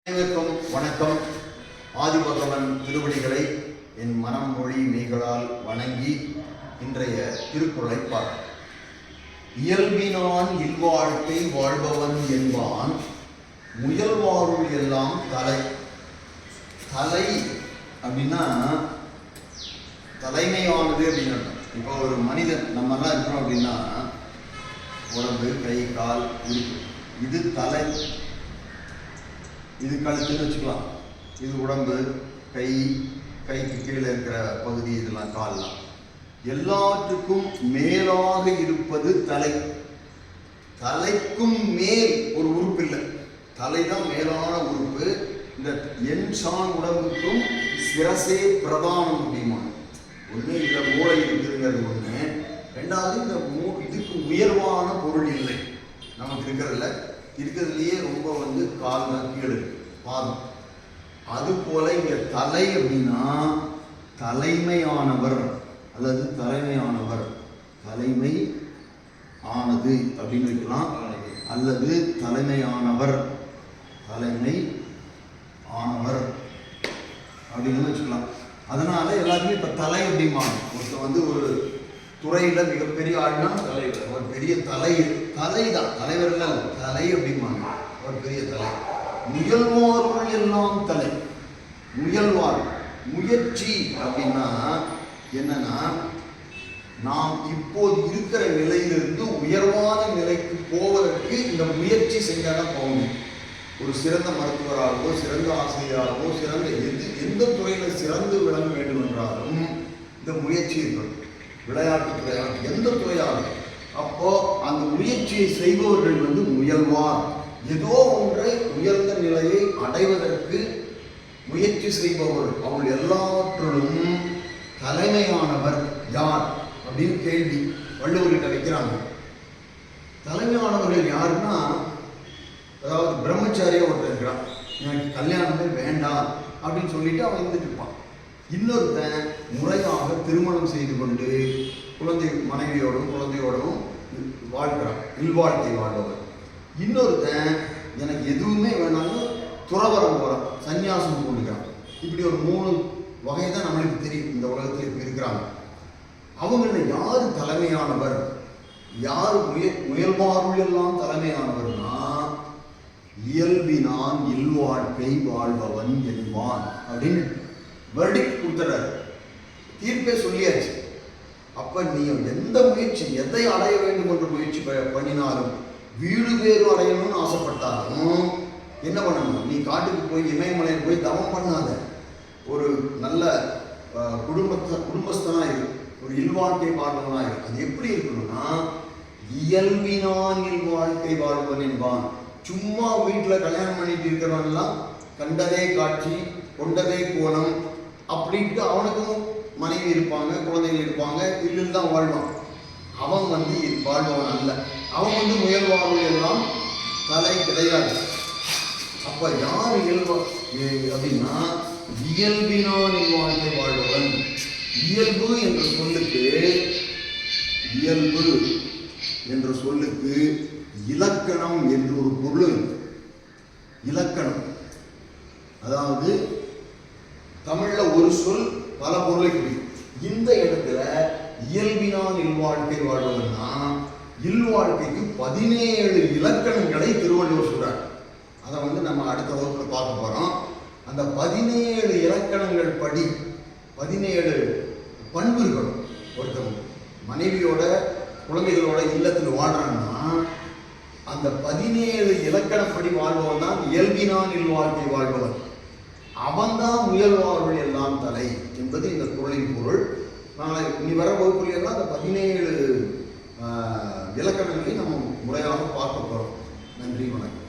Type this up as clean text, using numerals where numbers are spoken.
அனைவருக்கும் வணக்கம். ஆதிபகவன் திருவடிகளை என் மனம் மொழி மெய்களால் வணங்கி இன்றைய திருக்குறளை பார்ப்போம். இயல்பினான் இல்வாழ்க்கை வாழ்பவன் என்பான் முயல்வாருள் எல்லாம் தலை. தலை அப்படின்னா தலைமையானது அப்படின்னு. இப்போ ஒரு மனிதன் நம்மெல்லாம் இருக்கிறோம் அப்படின்னா உடம்பு, கை, கால் இருக்கு. இது தலை. இது கழுத்துன்னு வச்சுக்கலாம். இது உடம்பு, கைக்கு கீழே இருக்கிற பகுதி, இதெல்லாம் கால்லாம். எல்லாத்துக்கும் மேலாக இருப்பது தலை. தலைக்கும் மேல் ஒரு உறுப்பு இல்லை. தலைதான் மேலான உறுப்பு. இந்த எண் சான் உடம்புக்கும் சிரசே பிரதானம் அப்படிமா. ஒன்று இதில் மூளை இருக்குதுங்கிறது ஒன்று. ரெண்டாவது இந்த இதுக்கு உயர்வான பொருள் இல்லை நமக்கு இருக்கிறதுலையே ரொம்ப கால் தான் கீழே இருக்கு, பாதம். அது போல இங்க தலை அப்படின்னா தலைமையானவர் அல்லது தலைமையானவர், தலைமை ஆனது அப்படின்னு வைக்கலாம். அல்லது தலைமையானவர், தலைமை ஆனவர் அப்படின்னு வச்சுக்கலாம். அதனால எல்லாருமே இப்ப தலை அப்படிமா. ஒருத்த ஒரு துறையில மிகப்பெரிய ஆள்னா தலைவர், ஒரு பெரிய தலைதான், தலைவர் இல்ல, தலை அப்படிம்பாங்க. ஒரு பெரிய தலை. முயல்வார்கள் எல்லாம் தலை. முயல்வார் முயற்சி அப்படின்னா என்னன்னா, நாம் இப்போது இருக்கிற நிலையிலிருந்து உயர்வான நிலைக்கு போவதற்கு இந்த முயற்சி செஞ்சாதான் போகணும். ஒரு சிறந்த மருத்துவராகவோ, சிறந்த ஆசிரியராகவோ, சிறந்த எந்த துறையில சிறந்து விளங்க வேண்டும் என்றாலும் இந்த முயற்சி இருக்கணும். விளையாட்டு துறையாக, எந்த துறையாக. அப்போ அந்த முயற்சியை செய்பவர்கள் முயல்வார். ஏதோ ஒன்றை உயர்ந்த நிலையை அடைவதற்கு முயற்சி செய்பவர். அவர்கள் எல்லாற்றிலும் தலைமையானவர் யார் அப்படின்னு கேள்வி வள்ளுவர்கிட்ட வைக்கிறாங்க. தலைமையானவர்கள் யாருன்னா, அதாவது பிரம்மச்சாரியா ஒருத்தர் இருக்கிறான், எனக்கு கல்யாணமே வேண்டாம் அப்படின்னு சொல்லிட்டு அவன் இருந்துட்டு இருப்பான். இன்னொருத்தன் முறையாக திருமணம் செய்து கொண்டு மனைவியோடும் குழந்தையோடும் வாழ்கிறான், இல்வாழ்க்கை வாழ்பவர். இன்னொருத்தன் எனக்கு எதுவுமே வேணாலும் துறவரம் போகிறான், சன்னியாசம் போடுகிறான். இப்படி ஒரு 3 வகை தான் நம்மளுக்கு தெரியும் இந்த உலகத்தில் இப்போ இருக்கிறாங்க. அவங்கள யாரு தலைமையானவர், யார் முயல்வாருள் எல்லாம் தலைமையானவர்னா, இயல்பினான் இல்வாழ்க்கை வாழ்பவன் என்பான் அப்படின்னு வெர்டிக்ட் கொடுத்துறாரு. தீர்ப்பே சொல்லியாச்சு. அப்ப நீ எந்த முயற்சி, எதை அடைய வேண்டும் என்று முயற்சி பண்ணினாலும், வீடு பேரு அடையணும்னு ஆசைப்பட்டாலும் என்ன பண்ணணும்? நீ காட்டுக்கு போய் இமயமலையில் போய் தவம் பண்ணாத. ஒரு நல்ல குடும்பஸ்தனா இருக்கு, ஒரு இல்வாழ்க்கை வாழ்வனா இருக்கு. அது எப்படி இருக்கணும்னா, இயல்பினான் இல்வாழ்க்கை வாழ்வன் என்பான். சும்மா வீட்டில் கல்யாணம் பண்ணிட்டு இருக்கிறவன்லாம் கண்டதே காட்சி, கொண்டதே கோணம் அப்படின்ட்டு அவனுக்கும் மனைவி இருப்பாங்க, குழந்தைகள் இருப்பாங்க, இல்லில் தான் வாழ்வான். அவன் வாழ்பவன் அல்ல. அவன் முயல்வார்கள் எல்லாம் தலை கிடையாது. அப்ப யார் அப்படின்னா, இயல்பினான் இல்வாழ்க்கை வாழ்பவன். இயல்பு என்ற சொல்லுக்கு இலக்கணம் என்று ஒரு பொருள். இலக்கணம் அதாவது தமிழ்ல ஒரு சொல் பல பொருளை குறிக்கும். இந்த இடத்துல இயல்பினான் இல்வாழ்க்கை வாழ்வதுன்னா, இல்வாழ்க்கைக்கு 17 இலக்கணங்களை திருவள்ளுவர் சொல்றார். அதை நம்ம அடுத்த வகுப்புல பார்க்க போறோம். அந்த 17 இலக்கணங்கள் படி 17 பண்புகள். ஒருத்தவங்க மனைவியோட குழந்தைகளோட இல்லத்தில் வாழ்றான்னா, அந்த 17 இலக்கணப்படி வாழ்பவன் தான் இயல்பினான் இல்வாழ்க்கை வாழ்பவன். அவன்தான் முயல்வார்கள் எல்லாம் தலை என்பது இந்த குறளின் பொருள். நாளை இனி வர வகுப்புல எல்லாம் அந்த 17 இலக்கணங்களை நம்ம முறையாக பார்க்க போறோம். நன்றி, வணக்கம்.